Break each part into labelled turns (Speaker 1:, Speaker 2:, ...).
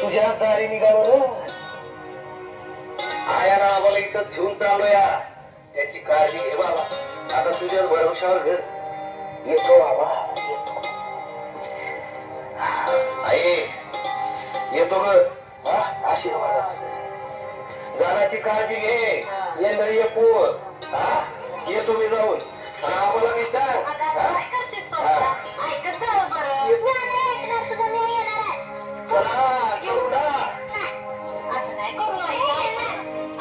Speaker 1: तुझ्याच दारी निघालो ना. आया ना आम्हाला इथंच ठेवून चाललो या. त्याची काळजी घे बाबा. आता तुझ्याच भरवशावर घर येतो बाबा येतो. आई येतो ग. आशीर्वाद जाण्याची काळजी घे. येणार ये पोर. येतो मी जाऊन. आम्हाला मी सांग. चला करुणा.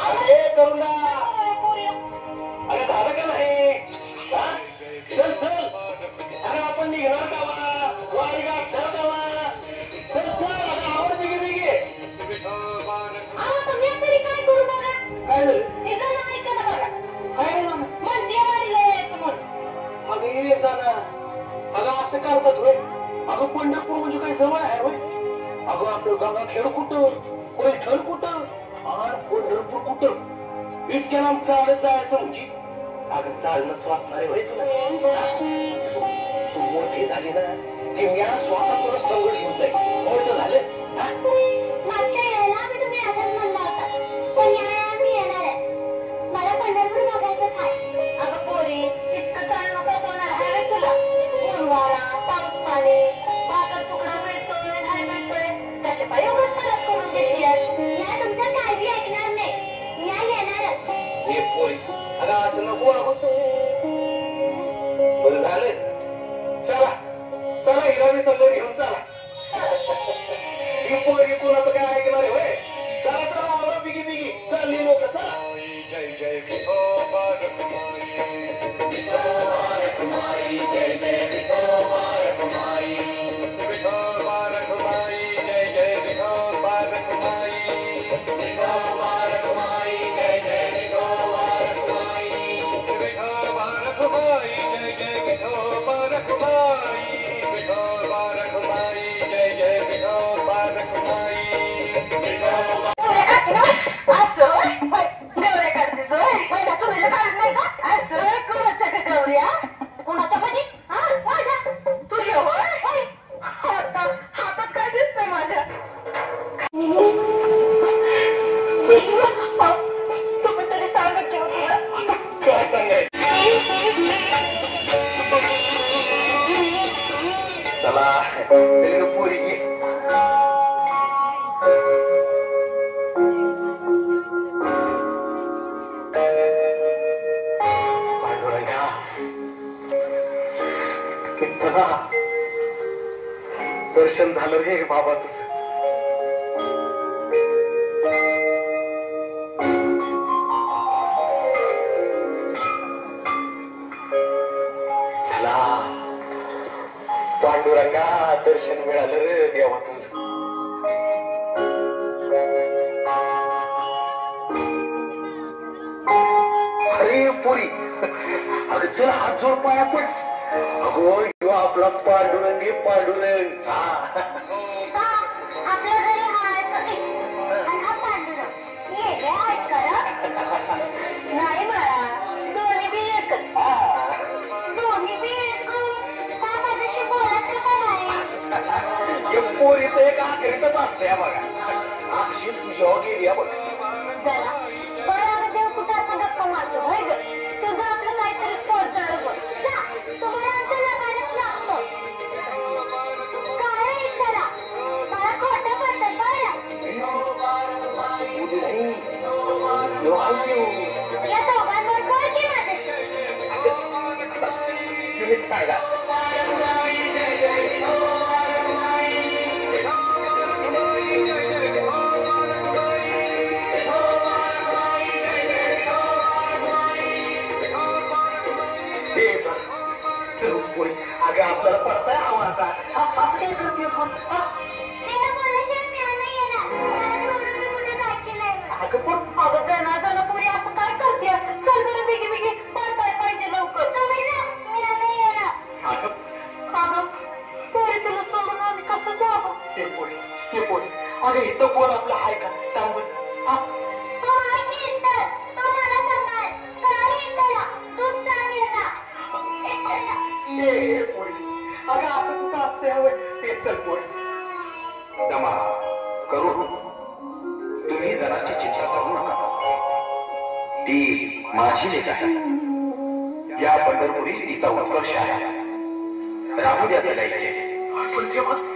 Speaker 1: अरे करुणा अरे झालं का नाही. चल चल. अरे आपण निघणार का वारी गाठणार का. चल चल आता आवड बिगे बिगे. काय झालं. अगे जाना. अगं असं करतात होय. अगं पंढरपूर म्हणजे काय जवळ आहे होय. अगं आपलं गंगाखेड कुठं पैठण कुठं आणि पंढरपूर कुठं. इतक्या लांब चालत जायचं म्हणजे. अगं चालणं स्वासणारे होय तुला. तू मोठी झाली ना की मी स्वतः तुला सवड घेऊन जाईल. मोठं झालं.
Speaker 2: मागच्या वेळेला मी तुम्ही असंच म्हणला होता. पण या मी येणार आहे. मला पंढरपूर बघायचंच आहे. अगं पोरी इतकं चालणं सोसवणार आहे तुला. ऊनवारा पाऊस पाणी भाकर तुकडा मिळतोय नाही मिळतोय तसे पाय उगाच परत करून घेतलीस. मी तुमचं काय बी ऐकणार नाही. मी येणारच.
Speaker 1: हे पोरी अगं असं नको बरं झालं. चला चला हिला मी समजून घेऊन चला. ही पोरी कोणाचं काय ऐकणार आहे होय. चला चला आवरा बिगी बिगी. चालली लोक चला. जय जय विठोबा रखुमाई. विठोबा रखुमाई जय जय विठोबा रखुमाई. विठोबा रखुमाई जय जय विठोबा रखुमाई. विठोबा रखुमाई जय जय विठोबा रखुमाई. विठोबा रखुमाई जय जय विठोबा रखुमाई. विठोबा रखुमाई जय जय विठोबा रखुमाई. दर्शन झालं रे बाबा तुझं. पांडुरंगा दर्शन मिळालं रे देवा तुझं. अरे पोरी अगं चल हात जोड पाया पण. अगो आपला पांडुरंगी पांडुरंग.
Speaker 2: आपल्या घरी हा पांडुरंग नाही मला दोन्ही बी एकच. दोन्ही बी एक का माझ्याशी बोलत का नाही.
Speaker 1: पोरीचं एक आखरीतच असते बघा. अक्षिल तुझ्या गेली बघ.
Speaker 2: जरा बरं देव कुठं असं गप्पा मारतो होय ग. तुझं आपलं काहीतरी पोचाळ बघ. जा तुम्हाला आमचं लगाडच लागतं. काय करा मला खोटं पडतं या दोघांवर बोल की माझ्याशी.
Speaker 1: तुम्हीच सांगा. अगं आपल्याला पडताय हवा आता. असं काय करतेस मग.
Speaker 2: त्याला बोलायशिवाय मी नाही येणार. मला सोडून मी कुठे जायची नाही.
Speaker 1: अगं पण
Speaker 2: अगं जाना पुरी असं काय करते. चल बरं बिगी बिगी पळताय पाहिजे लवकर. तुम्ही ना मी नाही येणार. अगं पोरी तुला सोडून आम्ही कसं जावं.
Speaker 1: ते पोरी अगं इथं कोण आपलं आहे का सांग बरं.
Speaker 2: तो आहे की तर तो मला सांगाल. काय त्याला दूध सांग येणार.
Speaker 1: पोरी अगं असं कुठं असते हवं. ते चल पोरी दमा करू तुम्ही जराची चिंता करू नका. ती माझी लेख आहे. या पंढरपुरीस तिचा उत्कर्ष आहे. राहू द्या तिला इथे. पण तेव्हा